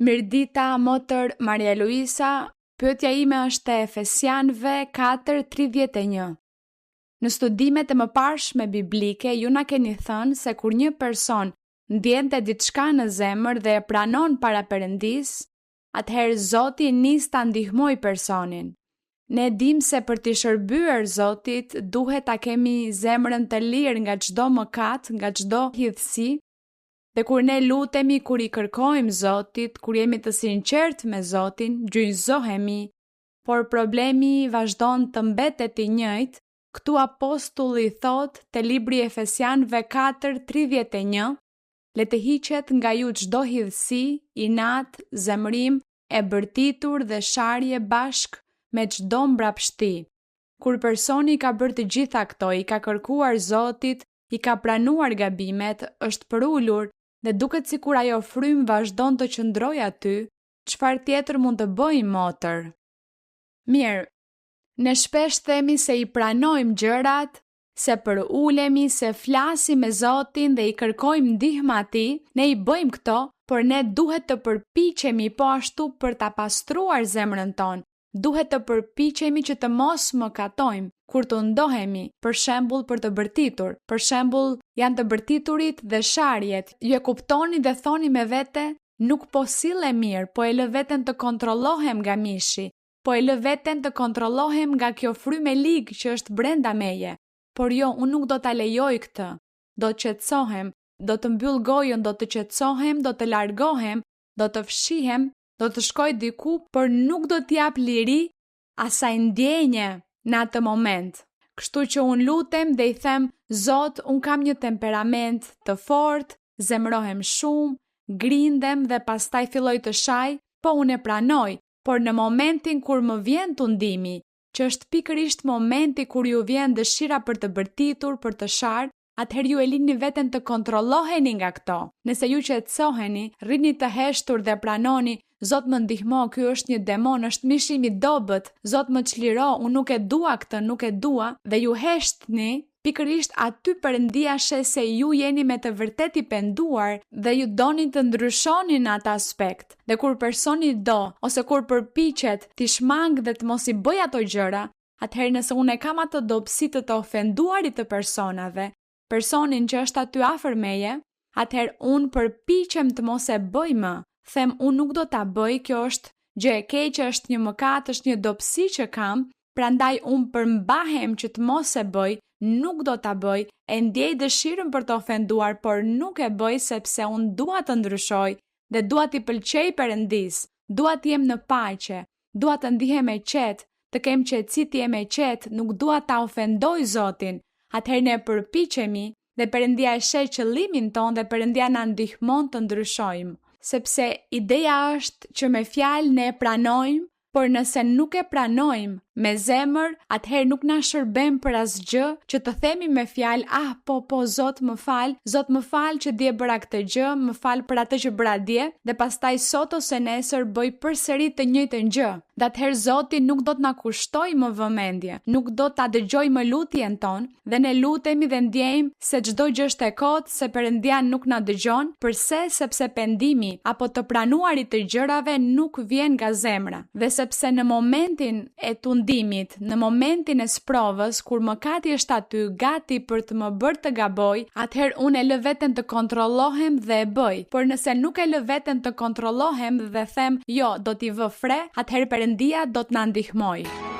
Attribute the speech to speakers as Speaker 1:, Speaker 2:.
Speaker 1: Mirdita, motër Maria Luisa, pyetja ime është e Efesianëve 4:31. Në studimet e mëparshme biblike, ju na keni thënë se kur një person ndjente diçka në zemër dhe e pranon para Perëndisë, atëherë Zoti nis ta ndihmoj personin. Ne dim se për t'i shërbyer Zotit duhet ta kemi zemrën të lirë nga çdo mëkat, nga çdo hidhsi. Dhe kur ne lutemi, kur i kërkojmë Zotit, kur jemi të sinqert me Zotin, gjynjëzohemi, por problemi vazhdon të mbetet i njëjtë. Këtu apostulli thot te libri Efesianëve 4:31, le të hiqet nga ju çdo hidhsi, inat, zemrim, e bërtitur dhe sharje bashk me çdo mbrapshti. Kur personi ka bërë të gjitha këto, i ka kërkuar Zotit, i ka pranuar gabimet, është përulur dhe duket sikur ajo frym vazhdon të qëndrojë aty, çfarë tjetër mund të bëjmë, motër? Mirë, ne shpesh themi se i pranojmë gjërat, se përulemi, se flasim me Zotin dhe i kërkojmë ndihmë atij, ne i bëjmë këto, por ne duhet të përpiqemi po ashtu për ta pastruar zemrën tonë. Duhet të përpiqemi që të mos mëkatojmë kur të ndohemi, për shembull për të bërtitur. Për shembull, janë të bërtiturit dhe sharjet. Ju e kuptoni dhe thoni me vete, nuk po sillem mirë, po e lë veten të kontrollohem nga mishi, po e lë veten të kontrollohem nga kjo frymë e ligë që është brenda meje. Por jo, unë nuk do ta lejoj këtë. Do të qetësohem, do të mbyll gojën, do të qetësohem, do të largohem, do të fshihem, do të shkoj diku, por nuk do t'jap liri asaj ndjenje në atë moment. Kështu që unë lutem dhe i them, Zot, unë kam një temperament të fortë, zemrohem shumë, grindem dhe pastaj filloj të shaj, po unë e pranoj, por në momentin kur më vjen tundimi, që është pikërisht momenti kur ju vjen dëshira për të bërtitur, për të sharë, atëherë ju e lini veten të kontrolloheni nga këto. Nëse ju qetësoheni, rrini të heshtur dhe pranoni, Zot më ndihmo, ky është një demon, është mishim i dobët, Zot më çliro, unë nuk e dua këtë, nuk e dua, dhe ju heshtni, pikërisht aty Perëndia shes se ju jeni me të vërtet i penduar dhe ju doni të ndryshoni në atë aspekt. Dhe kur personi do, ose kur përpiqet t'i shmang dhe të mos i bëj ato gjëra, atëherë nëse unë e kam atë dobësi të ofenduarit të personave, personin që është aty afër meje, atëherë unë përpiqem të mos e bëj më. Them unë nuk do ta bëj, kjo është gjë e keqe, është një mëkat, është një dobësi që kam, prandaj unë përmbahem që të mos e bëj, nuk do ta bëj, e ndjej dëshirën për të ofenduar, por nuk e bëj sepse unë dua të ndryshoj dhe dua t'i pëlqej Perëndis, dua të jem në paqe, dua të ndihem e qetë, të kem qetësi, të jem e qetë, nuk dua ta ofendoj Zotin. Atëherë ne përpiqemi dhe Perëndia e sheh qëllimin ton dhe Perëndia na ndihmon të ndryshojmë. Sepse ideja është që me fjalë ne e pranojmë, por nëse nuk e pranojmë me zemër, atëherë nuk na shërben për asgjë që të themi me fjalë, po, Zot më fal që dje bëra këtë gjë, më fal për atë që bëra dje, dhe pastaj sot ose nesër bëj përsëri të njëjtën gjë. Dhe atëherë Zoti nuk do të na kushtoj më vëmendje, nuk do ta dëgjoj më lutjen tonë, dhe ne lutemi dhe ndjejmë se çdo gjë është e kotë, se Perëndia nuk na dëgjon, përse? Sepse pendimi apo të pranuarit të gjërave nuk vjen nga zemra. Dhe sepse në momentin e tundimit, në momentin e sprovës, kur mëkati është aty gati për të më bërë të gaboj, atëherë unë e lë veten të kontrollohem dhe e bëj. Por nëse nuk e lë veten të kontrollohem dhe them, jo, do t'i vë fre, atëherë Perëndia do të na ndihmoj.